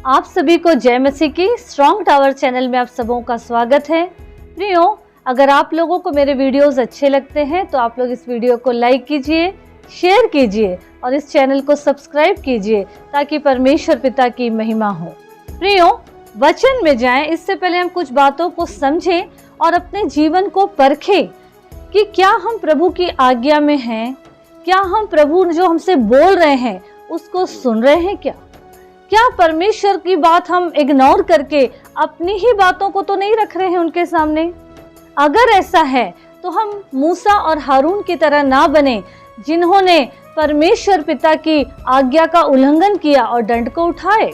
आप सभी को जय मसीह की स्ट्रॉन्ग टावर चैनल में आप सबों का स्वागत है। प्रियो, अगर आप लोगों को मेरे वीडियोस अच्छे लगते हैं तो आप लोग इस वीडियो को लाइक कीजिए, शेयर कीजिए और इस चैनल को सब्सक्राइब कीजिए ताकि परमेश्वर पिता की महिमा हो। प्रियो, वचन में जाएं इससे पहले हम कुछ बातों को समझें और अपने जीवन को परखें कि क्या हम प्रभु की आज्ञा में हैं, क्या हम प्रभु जो हमसे बोल रहे हैं उसको सुन रहे हैं, क्या परमेश्वर की बात हम इग्नोर करके अपनी ही बातों को तो नहीं रख रहे हैं उनके सामने। अगर ऐसा है तो हम मूसा और हारून की तरह ना बने जिन्होंने परमेश्वर पिता की आज्ञा का उल्लंघन किया और दंड को उठाए।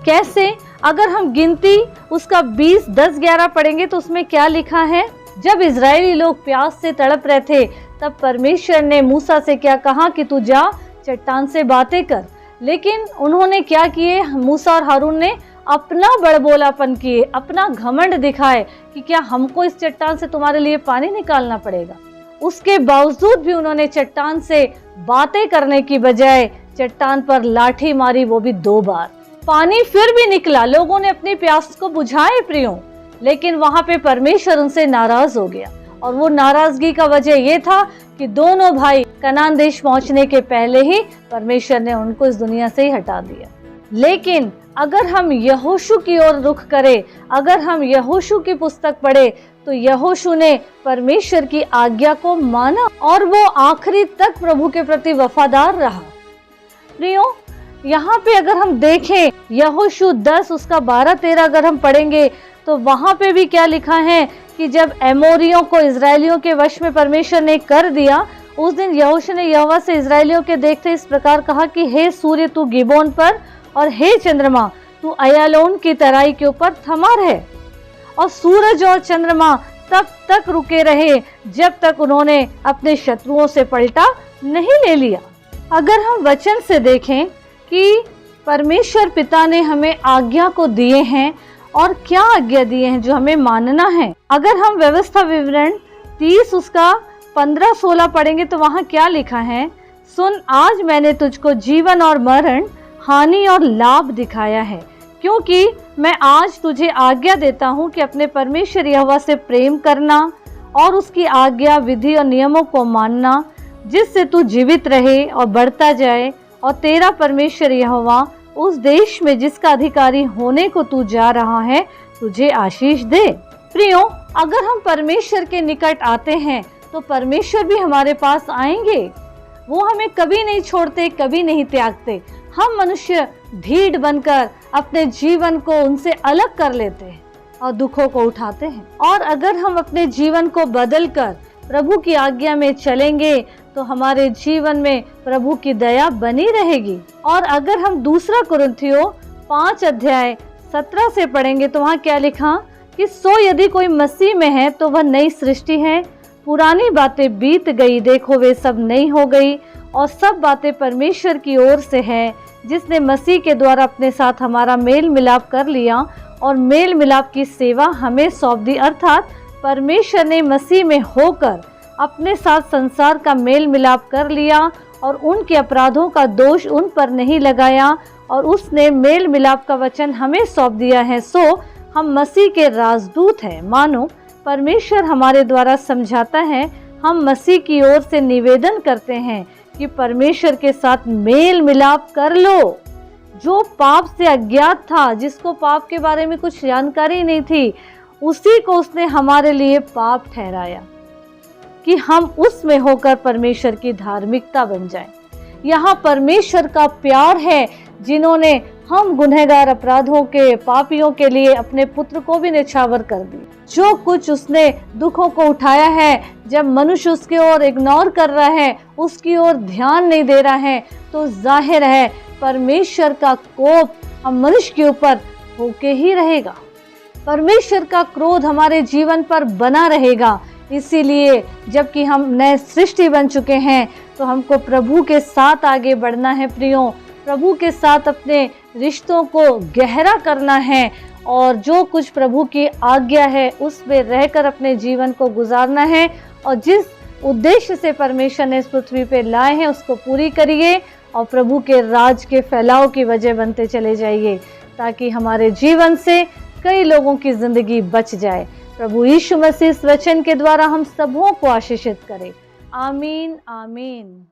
कैसे? अगर हम गिनती उसका 20, 10, 11 पढ़ेंगे तो उसमें क्या लिखा है? जब इजरायली लोग प्यास से तड़प रहे थे तब परमेश्वर ने मूसा से क्या कहा कि तू जा चट्टान से बातें कर। लेकिन उन्होंने क्या किए? मूसा और हारून ने अपना बड़बोलापन किए, अपना घमंड दिखाए कि क्या हमको इस चट्टान से तुम्हारे लिए पानी निकालना पड़ेगा। उसके बावजूद भी उन्होंने चट्टान से बातें करने की बजाय चट्टान पर लाठी मारी, वो भी 2 बार। पानी फिर भी निकला, लोगों ने अपनी प्यास को बुझाए प्रियो, लेकिन वहां पे परमेश्वर उनसे नाराज हो गया। और वो नाराजगी का वजह ये था कि दोनों भाई कनान देश पहुंचने के पहले ही परमेश्वर ने उनको इस दुनिया से ही हटा दिया। लेकिन अगर हम यहोशू की ओर रुख करें, अगर हम यहोशू की पुस्तक पढ़े तो यहोशू ने परमेश्वर की आज्ञा को माना और वो आखिरी तक प्रभु के प्रति वफादार रहा। प्रियो, यहाँ पे अगर हम देखें यहोशू 10 उसका 12-13 अगर हम पढ़ेंगे तो वहां पे भी क्या लिखा है कि जब एमोरियों को इजरायलियों के वश में परमेश्वर ने कर दिया, उस दिन यहोशू ने यहोवा से इजरायलियों के देखते इस प्रकार कहा कि हे सूर्य तू गिबोन पर और हे चंद्रमा तू अय्यालोन की तराई के ऊपर थमा रहे। और सूरज और चंद्रमा तब तक रुके रहे जब तक उन्होंने अपने शत्रुओं से पलटा नहीं ले लिया। अगर हम वचन से देखें कि परमेश्वर पिता ने हमें आज्ञा को दिए हैं और क्या आज्ञा दिए हैं जो हमें मानना है। अगर हम व्यवस्था विवरण 30 उसका 15-16 पढ़ेंगे तो वहाँ क्या लिखा है? सुन, आज मैंने तुझको जीवन और मरण, हानि और लाभ दिखाया है, क्योंकि मैं आज तुझे आज्ञा देता हूँ कि अपने परमेश्वर यहोवा से प्रेम करना और उसकी आज्ञा, विधि और नियमों को मानना, जिससे तू जीवित रहे और बढ़ता जाए और तेरा परमेश्वर यहोवा उस देश में जिसका अधिकारी होने को तू जा रहा है तुझे आशीष दे। प्रियो, अगर हम परमेश्वर के निकट आते हैं तो परमेश्वर भी हमारे पास आएंगे। वो हमें कभी नहीं छोड़ते, कभी नहीं त्यागते। हम मनुष्य ढीठ बनकर अपने जीवन को उनसे अलग कर लेते हैं और दुखों को उठाते हैं। और अगर हम अपने जीवन को बदलकर प्रभु की आज्ञा में चलेंगे तो हमारे जीवन में प्रभु की दया बनी रहेगी। और अगर हम 2 कुरिन्थियों 5:17 से पढ़ेंगे तो वहाँ क्या लिखा कि सो यदि कोई मसीह में है तो वह नई सृष्टि है, पुरानी बातें बीत गई, देखो वे सब नई हो गई। और सब बातें परमेश्वर की ओर से है जिसने मसीह के द्वारा अपने साथ हमारा मेल मिलाप कर लिया और मेल मिलाप की सेवा हमें सौंप दी। अर्थात परमेश्वर ने मसीह में होकर अपने साथ संसार का मेल मिलाप कर लिया और उनके अपराधों का दोष उन पर नहीं लगाया और उसने मेल मिलाप का वचन हमें सौंप दिया है। सो हम मसीह के राजदूत हैं। मानो परमेश्वर हमारे द्वारा समझाता है, हम मसीह की ओर से निवेदन करते हैं कि परमेश्वर के साथ मेल मिलाप कर लो। जो पाप से अज्ञात था, जिसको पाप के बारे में कुछ जानकारी नहीं थी, उसी को उसने हमारे लिए पाप ठहराया कि हम उसमें होकर परमेश्वर की धार्मिकता बन जाएं। यहाँ परमेश्वर का प्यार है जिन्होंने हम गुनहगार अपराधों के पापियों के लिए अपने पुत्र को भी न्यौछावर कर दिया। जो कुछ उसने दुखों को उठाया है, जब मनुष्य उसकी ओर इग्नोर कर रहा है, उसकी ओर ध्यान नहीं दे रहा है, तो जाहिर है परमेश्वर का कोप हम मनुष्य के ऊपर होके ही रहेगा। परमेश्वर का क्रोध हमारे जीवन पर बना रहेगा। इसीलिए जबकि हम नए सृष्टि बन चुके हैं तो हमको प्रभु के साथ आगे बढ़ना है। प्रियो, प्रभु के साथ अपने रिश्तों को गहरा करना है और जो कुछ प्रभु की आज्ञा है उसमें रहकर अपने जीवन को गुजारना है और जिस उद्देश्य से परमेश्वर ने इस पृथ्वी पे लाए हैं उसको पूरी करिए और प्रभु के राज के फैलाव की वजह बनते चले जाइए। ताकि हमारे जीवन से कई लोगों की ज़िंदगी बच जाए। प्रभु यीशु मसीह इस वचन के द्वारा हम सबों को आशीषित करे। आमीन आमीन।